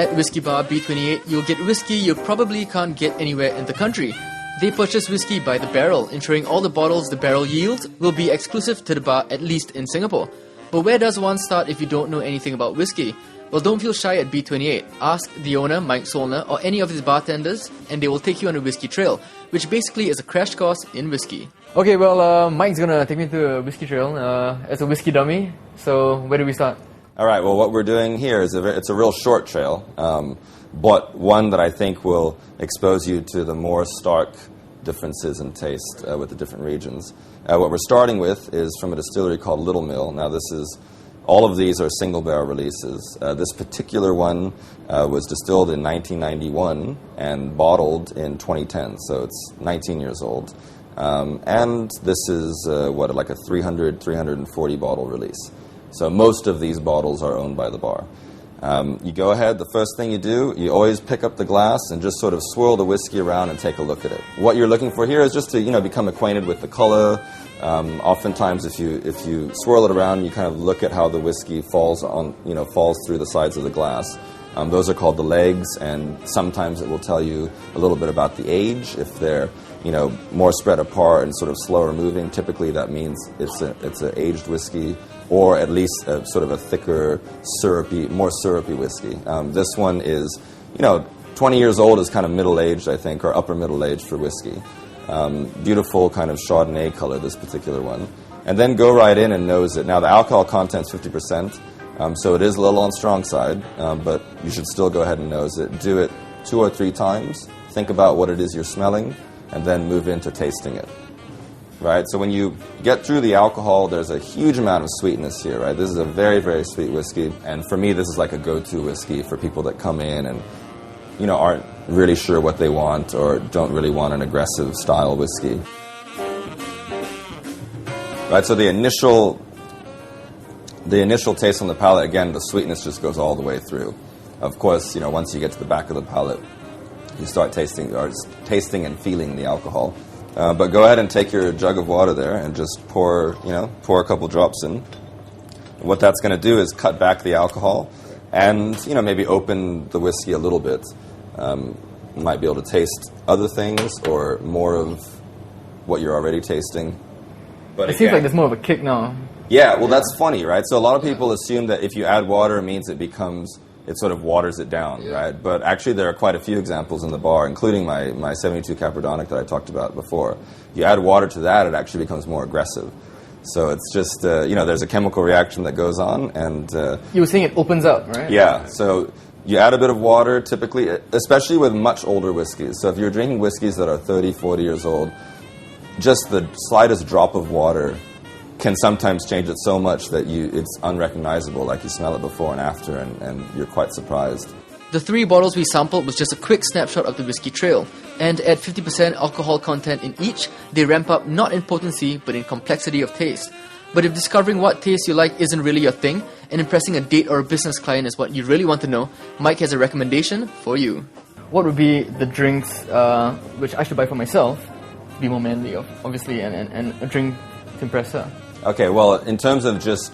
At Whisky Bar B28, you'll get whiskey you probably can't get anywhere in the country. They purchase whiskey by the barrel, ensuring all the bottles the barrel yields will be exclusive to the bar, at least in Singapore. But where does one start if you don't know anything about whiskey? Well, don't feel shy at B28. Ask the owner, Mike Solner, or any of his bartenders, and they will take you on a whiskey trail, which basically is a crash course in whiskey. Okay, well, Mike's gonna take me to a whiskey trail as a whiskey dummy. So, where do we start? All right, well, what we're doing here is it's a real short trail, but one that I think will expose you to the more stark differences in taste with the different regions. What we're starting with is from a distillery called Little Mill. Now, all of these are single barrel releases. This particular one was distilled in 1991 and bottled in 2010, so it's 19 years old. And this is, like a 340 bottle release. So most of these bottles are owned by the bar. You go ahead, the first thing you do, you always pick up the glass and just sort of swirl the whiskey around and take a look at it. What you're looking for here is just to, become acquainted with the color. Oftentimes, if you swirl it around, you kind of look at how the whiskey falls through the sides of the glass. Those are called the legs, and sometimes it will tell you a little bit about the age. If they're, more spread apart and sort of slower moving, typically that means it's an aged whiskey, or at least sort of a thicker, more syrupy whiskey. This one is, 20 years old is kind of middle-aged, I think, or upper middle-aged for whiskey. Beautiful kind of Chardonnay color, this particular one. And then go right in and nose it. Now, the alcohol content's 50%, so it is a little on the strong side, but you should still go ahead and nose it. Do it 2 or 3 times. Think about what it is you're smelling, and then move into tasting it. Right? So when you get through the alcohol, there's a huge amount of sweetness here, right? This is a very, very sweet whiskey, and for me, this is like a go-to whiskey for people that come in and aren't really sure what they want or don't really want an aggressive style whiskey. Right, so the initial taste on the palate, again, the sweetness just goes all the way through. Of course, once you get to the back of the palate, you start tasting and feeling the alcohol. But go ahead and take your jug of water there and just pour a couple drops in. What that's going to do is cut back the alcohol and, maybe open the whiskey a little bit. You might be able to taste other things or more of what you're already tasting. But it seems like there's more of a kick now. Yeah, well, that's funny, right? So a lot of people assume that if you add water, it means it sort of waters it down, right? But actually, there are quite a few examples in the bar, including my 72 Capradonic that I talked about before. You add water to that, it actually becomes more aggressive. So it's just, there's a chemical reaction that goes on, and... you were saying it opens up, right? Yeah, so you add a bit of water, typically, especially with much older whiskeys. So if you're drinking whiskeys that are 30, 40 years old, just the slightest drop of water can sometimes change it so much that it's unrecognizable, like you smell it before and after, and you're quite surprised. The 3 bottles we sampled was just a quick snapshot of the whiskey trail, and at 50% alcohol content in each, they ramp up not in potency, but in complexity of taste. But if discovering what taste you like isn't really your thing, and impressing a date or a business client is what you really want to know, Mike has a recommendation for you. What would be the drinks which I should buy for myself to be more manly, obviously, and a drink to impress her? Okay, well, in terms of just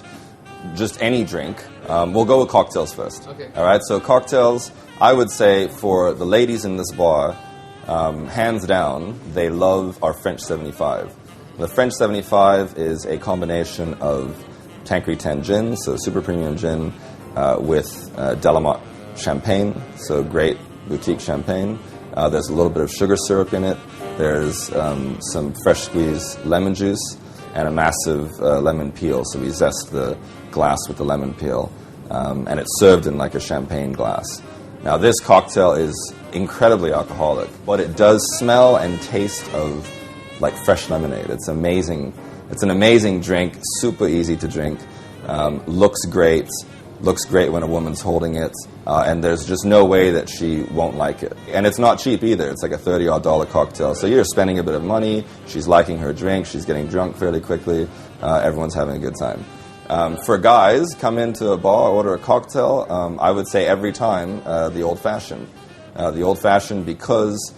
any drink, we'll go with cocktails first. Okay. All right, so cocktails, I would say for the ladies in this bar, hands down, they love our French 75. The French 75 is a combination of Tanqueray 10 gin, so super premium gin, with Delamotte champagne, so great boutique champagne. There's a little bit of sugar syrup in it. There's some fresh squeezed lemon juice and a massive lemon peel, so we zest the glass with the lemon peel, and it's served in like a champagne glass. Now this cocktail is incredibly alcoholic, but it does smell and taste of like fresh lemonade. It's amazing. It's an amazing drink, super easy to drink, looks great when a woman's holding it, and there's just no way that she won't like it. And it's not cheap either. It's like a $30-odd cocktail. So you're spending a bit of money, she's liking her drink, she's getting drunk fairly quickly, everyone's having a good time. For guys, come into a bar, order a cocktail, I would say every time the old-fashioned. The old-fashioned because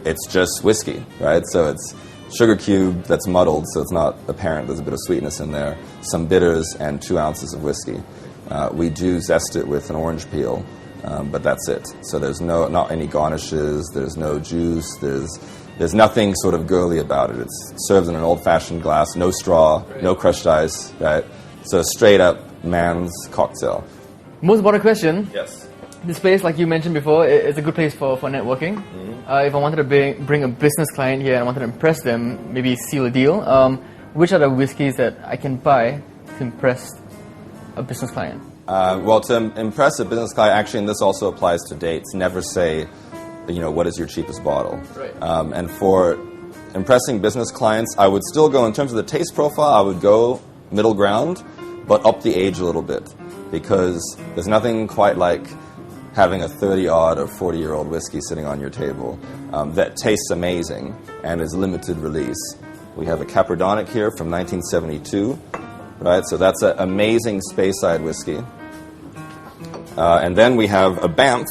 it's just whiskey, right? So it's sugar cube that's muddled, so it's not apparent. There's a bit of sweetness in there, some bitters, and 2 ounces of whiskey. We do zest it with an orange peel, but that's it. So there's not any garnishes, there's no juice, there's nothing sort of girly about it. It's served in an old-fashioned glass, no straw, no crushed ice, right? So a straight-up man's cocktail. Most important question. Yes. This place, like you mentioned before, is a good place for networking. Mm-hmm. If I wanted to bring a business client here and I wanted to impress them, maybe seal a deal, which are the whiskeys that I can buy to impress a business client? Well, to impress a business client, actually, and this also applies to dates, never say, what is your cheapest bottle? Right. And for impressing business clients, I would still go, in terms of the taste profile, I would go middle ground, but up the age a little bit, because there's nothing quite like having a 30-odd or 40-year-old whiskey sitting on your table that tastes amazing and is limited release. We have a Caperdonic here from 1972, right? So that's an amazing Speyside whiskey. And then we have a Banff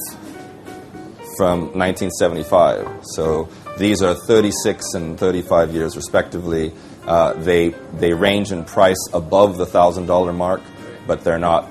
from 1975. So these are 36 and 35 years respectively. They range in price above the $1,000 mark, but they're not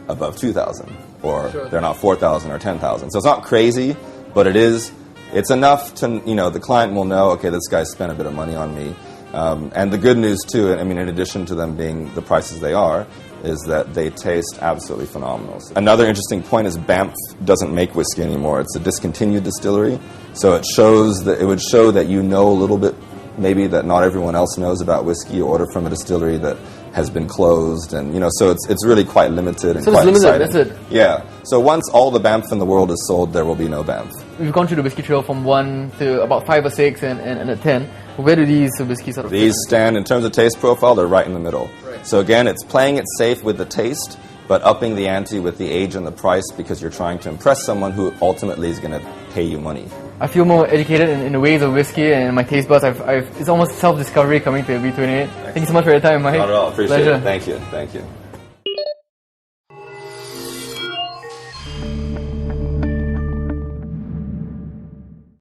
above $2,000. Or they're not $4,000 or $10,000. So it's not crazy, but it's enough to, the client will know, okay, this guy spent a bit of money on me. And the good news too, in addition to them being the prices they are, is that they taste absolutely phenomenal. Another interesting point is Banff doesn't make whiskey anymore. It's a discontinued distillery. So it would show that you know a little bit, maybe that not everyone else knows about whiskey. You order from a distillery that has been closed, and so it's really quite limited and quite exciting. That's it. Yeah. So once all the Banff in the world is sold, there will be no Banff. We've gone through the whiskey trail from 1 to about 5 or 6 and a 10. Where do these whiskeys sort of? These stand in terms of taste profile. They're right in the middle. Right. So again, it's playing it safe with the taste, but upping the ante with the age and the price, because you're trying to impress someone who ultimately is going to pay you money. I feel more educated in the ways of whiskey and my taste buds. It's almost self-discovery coming to B28. Thank you so much for your time, Mike. Not at all. Appreciate Pleasure. it. Thank you.